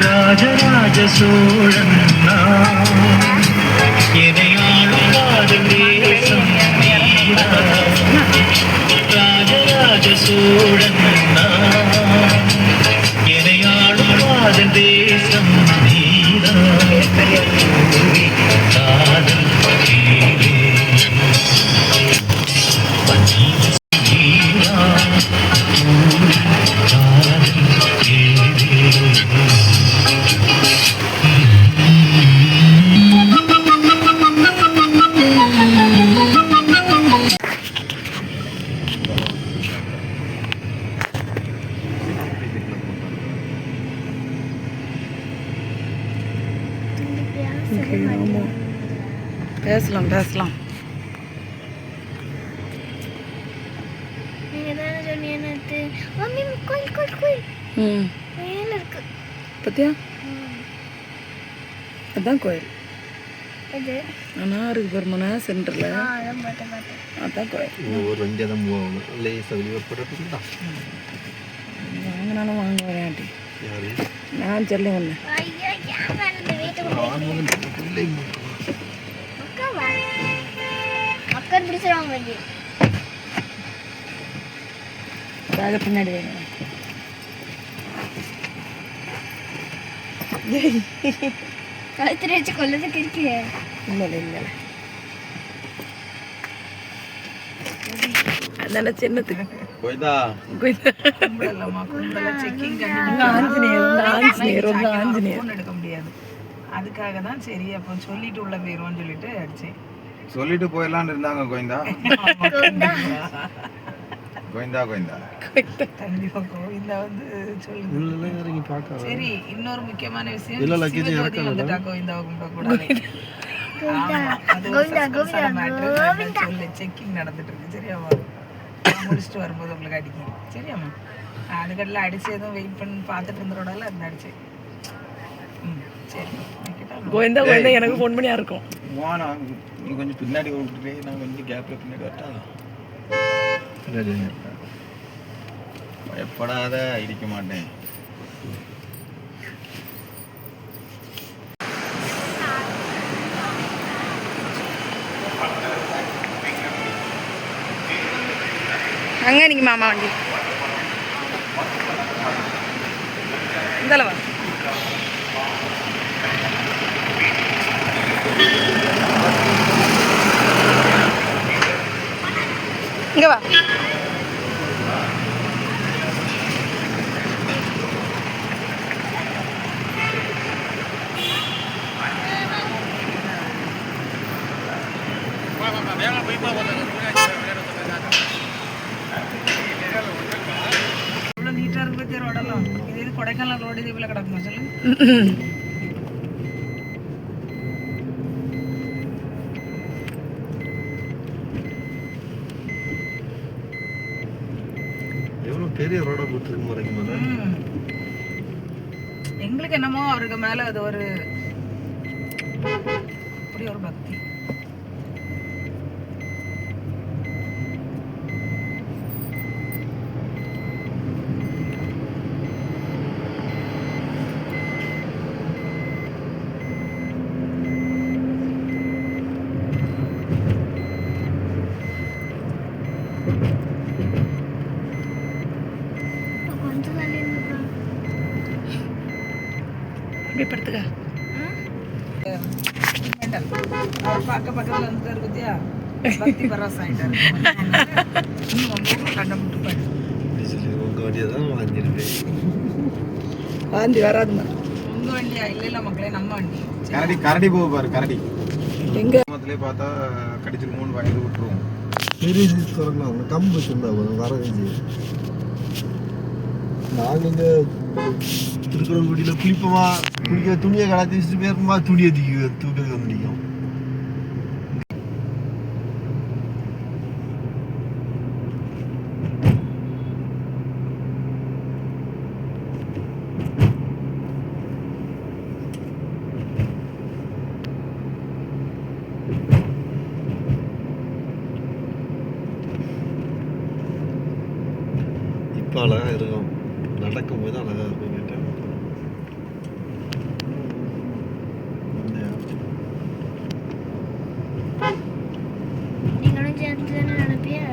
ராஜராஜ சோழன் எனையாளும் தேசம் ராஜராஜ சோழன் எனையாளும் தேசம் நீரா காதல் பேசலாம் பேசலாம். பத்தியா அதான் கோயில் ஆனால் இருக்கு பெருமனா சென்டரில் அதான் கோயில். வாங்கினாலும் வாங்க விளையாட்டி நான் சொல்ல ஒன்று அதாக பின்னாடி வேணும். கழுத்துல வச்சு கொல்லதுக்கு இருக்கு. இல்லை இல்லை அதனால சின்னத்துக்கு எடுக்க முடியாது. அதுக்காக தான் சரி அப்போ சொல்லிட்டு உள்ள போயிருவோம்னு சொல்லிட்டு அடிச்சேன். சொல்லிட்டு போயிடலான்னு இருந்தாங்க. கோவிந்தா கோவிந்தா கோவிந்தா கண்டிப்பா கோவிந்தா வந்து சொல்லுங்க. சரி இன்னொரு முக்கியமான விஷயம், சிவஜோதி வந்துட்டா கோவிந்தாவை கும்பிடக்கூடாது. சொல்லு செக்கிங் நடந்துட்டு இருக்கு. சரியாமா முடிச்சுட்டு வரும்போது உங்களுக்கு அடிக்கும். சரியாம்மா அதுக்கடல அடிச்சு எதுவும் வெயிட் பண்ணி பார்த்துட்டு இருந்தோடல அந்த அடிச்சேன். சரி கோவிந்தா கோவிந்தா எனக்கு ஃபோன் பண்ணியா இருக்கும். நீ கொஞ்சம் பின்னாடி விட்டுட்டு நான் கொஞ்சம் கேப்ல பின்னாடி வரட்டா? பயப்படாத, இடிக்க மாட்டேன். அங்கே நீங்கள் மாமா வண்டி இந்தளவா இங்கே வா. இவ்வளோ நீட்டாக இருக்கு பற்றிய ரோடெல்லாம். இது கொடைக்கானல் ரோடு இது இவ்வளோ கிடக்குமா சொல்லு. பெரிய ரோட போட்டுருக்கு முறைக்கு எங்களுக்கு என்னமோ அவருக்கு மேல அது ஒரு அப்படி ஒரு பக்தி. படுத்துக்க அவர் பக்கத்துல வந்து பத்தியா பக்தி பரவசம் ஆயிட்டாரு. வாந்தி வராதுமா. உங்க வண்டியா? இல்ல இல்ல மக்களே நம்ம வண்டி. கரடி கரடி போக பாரு. கரடி எங்க மொத்தத்திலே பார்த்தா கடிச்சிருமோன்னு வாங்கி விட்டுருவோம். பெரிய திறக்கலாம் கம்பு வச்சுருந்தா வரவேஞ்சி நாங்கள் இங்கே திருக்குறங்குடியில் குளிப்போமா, குளிக்க துணியை கடாத்தி வச்சுட்டு போயிருப்போமா, துணியை தூக்கிறதுக்கு வந்துடிக்கும். இப்போ அழகாக இருக்கும், நடக்கும்போது அழகாக இருக்கும். கேட்டேன் இதுதானே நினைப்பியா?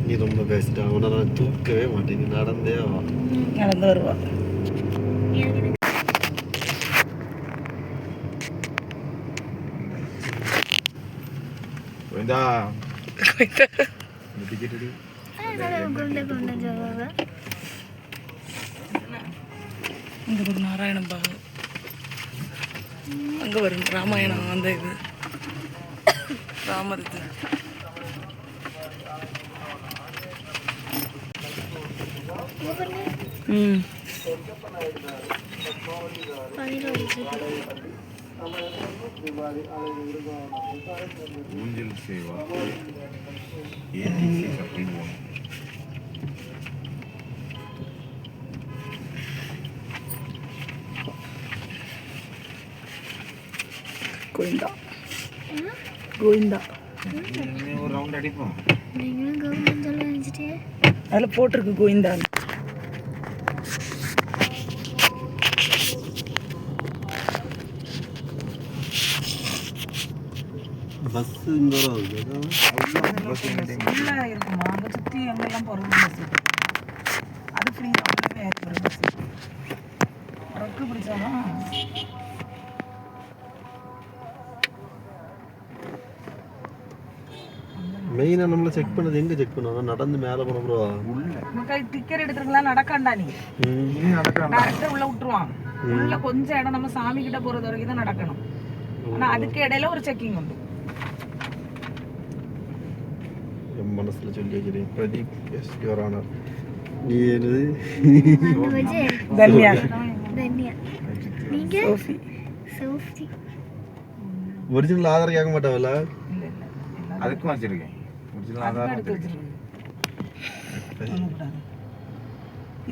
நீ ரொம்ப பேசிட்ட அவனை நான் தூக்கவே மாட்டேங்க நடந்தே வா நடந்து வருவா. எனக்கு கோவிந்தா இந்த டிக்கெட் எடு கொண்டு கொண்டு சொல்லுவாங்க. இங்கே ஒரு நாராயணம் பாகு அங்கே வரும் ராமாயணம் அந்த இது ராமர் இது. ம் பனியில் வச்சு ஊஞ்சல் சேவா ஏடிசி அப்படின்னு கோவிந்தா கோவிந்தா. ஒரு ரவுண்ட் அடிப்போம். நீங்களும் கவர்மெண்ட் சொல்ல நினச்சிட்டே அதில் போட்டிருக்கு கோவிந்தா. பஸ்ஸு இங்கே ஃபுல்லாக இருக்குமா அங்கே சுற்றி எங்கெல்லாம் போகிறது பஸ் அது ஃப்ரீ தான் ஏறி பஸ் ட்ரக்கு பிடிச்சாலும் மெயினாக நம்மளை செக் பண்ணது எங்கே செக் பண்ணுவாங்க நடந்து மேலே போன ப்ரோ மக்கள் டிக்கெட் எடுத்துருக்கலாம் நடக்காண்டா நீ டேரக்டாக உள்ள விட்டுருவான் உள்ள கொஞ்சம் இடம் நம்ம சாமி கிட்ட போகிறது வரைக்கும் தான் நடக்கணும் ஆனால் அதுக்கு இடையில ஒரு செக்கிங் உண்டு. என் மனசில் சொல்லி வைக்கிறேன் பிரதீப் எஸ் யுவர் ஆனர். நீ என்னது தன்யா தன்யா. நீங்க சோஃபி. ஒரிஜினல் ஆதார் கேட்க மாட்டாவல்ல? இல்லை இல்லை அதுக்கும் வச்சிருக்கேன். ஒரிஜினல் ஆதார் எடுத்து வச்சிருக்கேன்.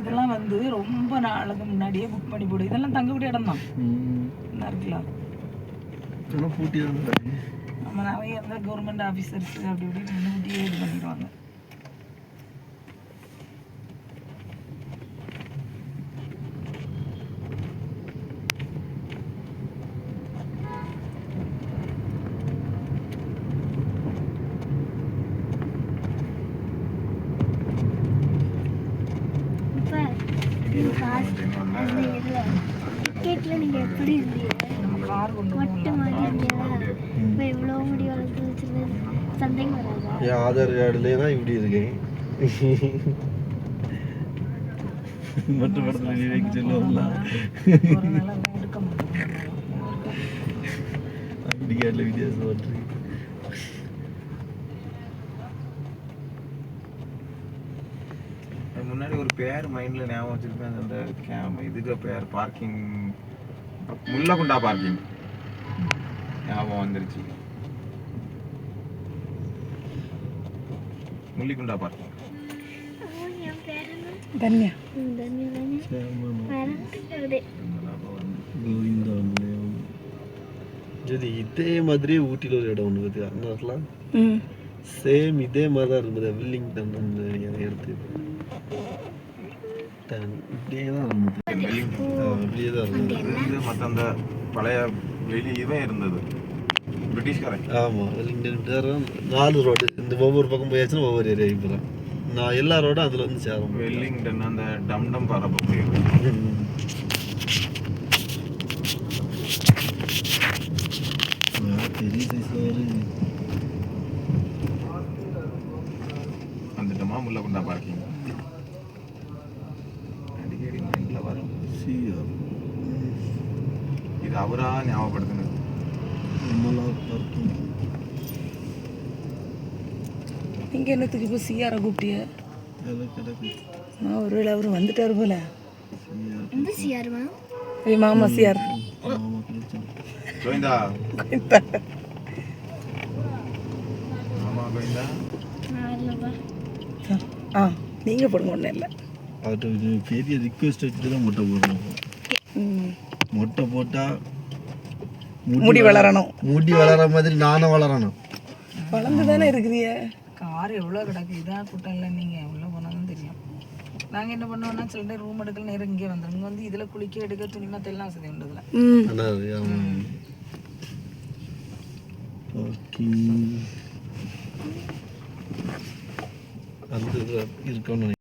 இதெல்லாம் வந்து ரொம்ப நாளுக்கு முன்னாடியே புக் பண்ணி போடு. இதெல்லாம் தங்கக்கூடிய இடம் தான் நல்லா இருக்கலாம். பூட்டி நம்ம நிறைய இருந்தால் கவர்மெண்ட் ஆஃபீஸர்ஸ் அப்படி இப்படி முன்னுக்கூட்டியே இது பண்ணிடுவாங்க. டிக்கெட்ல நீங்க எப்படி இருந்தீங்க? நம்ம கார் கொண்டு மொட்டை மாதிரி இருந்தீங்களா? இப்போ இவ்வளோ முடி வளர்த்து வச்சிருந்தது சந்தேகம் வராதா? என் ஆதார் கார்டுலேயே தான் இப்படி இருக்கேன். மட்டும் படத்தில் நீ வைக்க சொல்லுவாங்களா? ஒரு நாள் எடுக்க மாட்டோம். ஐடி கார்டில் வித்தியாசம் பண்ணுறேன். முன்னாடி ஒரு பேர் மைண்ட்ல ஞாபகம் வச்சிருப்பேன். அந்த இதுக்கு பேர் பார்க்கிங் முள்ளகுண்டா பார்க்கிங் ஞாபகம் வந்துருச்சு. முள்ளிக்குண்டா பார்க்கிங். என் பேர் என்ன? தன்யா. தன்யா தானே. வேற கோவிந்தா ஒன்று சரி. இதே மாதிரியே ஊட்டியில் ஒரு இடம் ஒன்று இருக்குது. அந்த இடத்துல ம் சேம் இதே மாதிரி தான் இருக்குது. வில்லிங்டன் அந்த இடத்து இப்படியே தான் இருந்தது. இப்படியே தான் இருந்தது. மற்ற அந்த பழைய வெளி இவன் இருந்தது பிரிட்டிஷ்காரன். ஆமாம் வெல்லிங்டன் 4 ரோடு. இந்த ஒவ்வொரு பக்கம் போயாச்சுன்னா ஒவ்வொரு ஏரியாவுக்கு போகிறேன். நான் எல்லா ரோடும் அதில் வந்து சேரும். வெல்லிங்டன் அந்த டம்டம் பரப்ப போயிருக்கேன். பெரிய சைஸ் வந்துட்டோமா முள்ளகுண்டா பார்க்கிங். அடிக்கடி மைண்ட்ல வரும். இது அவரா ஞாபகப்படுத்தினது. நீங்கள் என்னத்துக்கு இப்போ சிஆரை கூப்பிட்டிய? நான் ஒரு வேளை அவர் வந்துட்டார் போல. எந்த சிஆர்மா? ஏய் மாமா சிஆர். கோவிந்தா ஆமா கோவிந்தா. இல்லைப்பா. ஆ நீங்கள் போடுங்க ஒன்றும் இல்லை. அவர்கிட்ட பெரிய ரிக்வெஸ்ட் வச்சுட்டு தான் மொட்டை போடணும். ம் மொட்டை போட்டால் முடி வளரணும். முடி வளர மாதிரி நானும் வளரணும். வளர்ந்து தானே இருக்கிறிய. கார் எவ்வளோ கிடக்கு. இதாக கூட்டம் இல்லை. நீங்கள் எவ்வளோ போனாலும் தெரியும். நாங்கள் என்ன பண்ணுவோம்னா சில நேரம் ரூம் எடுக்கல நேரம் இங்கே வந்துடும். இங்கே வந்து இதில் குளிக்க எடுக்க துணிமத்தை எல்லாம் வசதி உண்டு இதில். ம் ஆனா அது ஓகே அந்த இருக்கணும்